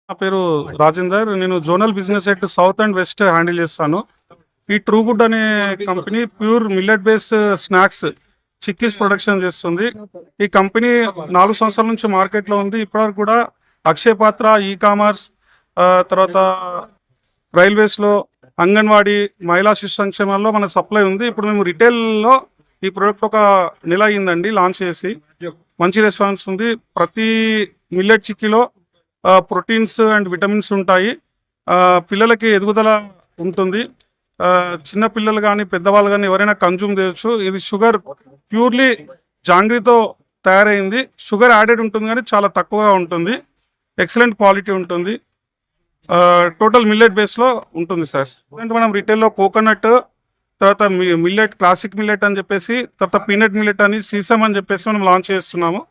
నా పేరు రాజేందర్. నేను zonal business head south and west handle చేస్తాను. ఈ ట్రూ గుడ్ అనే company pure millet based snacks chickies production చేస్తుంది. ఈ కంపెనీ 4 సంవత్సరాల నుంచి మార్కెట్లో ఉంది. ఇప్పటివరకు కూడా అక్షయ పాత్ర, ఈ కామర్స్, తర్వాత రైల్వేస్లో, అంగన్వాడీ, మహిళా శిశు సంక్షేమాల్లో మన సప్లై ఉంది. ఇప్పుడు మేము రిటైల్లో ఈ ప్రోడక్ట్ ఒక నెల అయిందండి లాంచ్ చేసి. మంచి రెస్పాన్స్ ఉంది. ప్రతి మిల్లెట్ చిక్కీలో ప్రోటీన్స్ అండ్ విటమిన్స్ ఉంటాయి. పిల్లలకి ఎదుగుదల ఉంటుంది. చిన్న పిల్లలు కానీ పెద్దవాళ్ళు కానీ ఎవరైనా కన్జ్యూమ్ చేయొచ్చు. ఇది షుగర్ ప్యూర్లీ జాంగ్రీతో తయారైంది. షుగర్ యాడెడ్ ఉంటుంది కానీ చాలా తక్కువగా ఉంటుంది. ఎక్సలెంట్ క్వాలిటీ ఉంటుంది. టోటల్ మిల్లెట్ బేస్లో ఉంటుంది సార్. అంటే మనం రిటైల్లో కోకోనట్, తర్వాత మిల్లెట్, క్లాసిక్ మిల్లెట్ అని చెప్పేసి, తర్వాత పీనట్ మిల్లెట్ అని, సీసమ్ అని చెప్పేసి మనం లాంచ్ చేస్తున్నాము.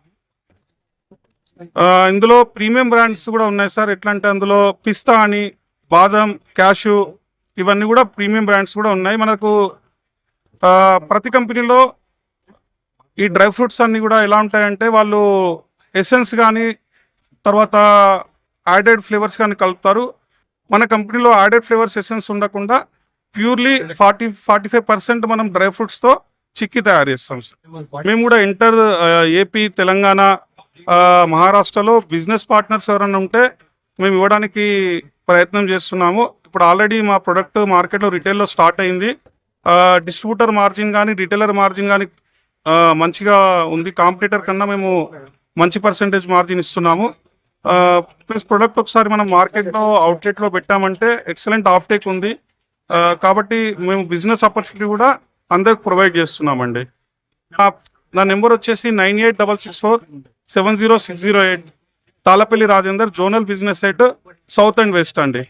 ఇందులో ప్రీమియం బ్రాండ్స్ కూడా ఉన్నాయి సార్. ఎట్లా అంటే అందులో పిస్తా అని, బాదం, క్యాషు, ఇవన్నీ కూడా ప్రీమియం బ్రాండ్స్ కూడా ఉన్నాయి. మనకు ప్రతి కంపెనీలో ఈ డ్రై ఫ్రూట్స్ అన్నీ కూడా ఎలా ఉంటాయంటే వాళ్ళు ఎసెన్స్ కానీ తర్వాత యాడెడ్ ఫ్లేవర్స్ కానీ కలుపుతారు. మన కంపెనీలో యాడెడ్ ఫ్లేవర్స్, ఎసెన్స్ ఉండకుండా ప్యూర్లీ 45% మనం డ్రై ఫ్రూట్స్తో చిక్కీ తయారు చేస్తాం సార్. మేము కూడా ఏపీ, తెలంగాణ, మహారాష్ట్రలో బిజినెస్ పార్ట్నర్స్ ఎవరైనా ఉంటే మేము ఇవ్వడానికి ప్రయత్నం చేస్తున్నాము. ఇప్పుడు ఆల్రెడీ మా ప్రొడక్ట్ మార్కెట్లో రిటైల్లో స్టార్ట్ అయింది. డిస్ట్రిబ్యూటర్ మార్జిన్ కానీ రిటైలర్ మార్జిన్ కానీ మంచిగా ఉంది. కాంపిటీటర్ కన్నా మేము మంచి పర్సెంటేజ్ మార్జిన్ ఇస్తున్నాము. ప్లస్ ప్రొడక్ట్ ఒకసారి మనం మార్కెట్లో, అవుట్లెట్లో పెట్టామంటే ఎక్సలెంట్ ఆఫ్ టేక్ ఉంది. కాబట్టి మేము బిజినెస్ ఆపర్చునిటీ కూడా అందరికి ప్రొవైడ్ చేస్తున్నామండి. నా నెంబర్ వచ్చేసి 9866470608. Talapalli Rajender, zonal business head, south and west అండి.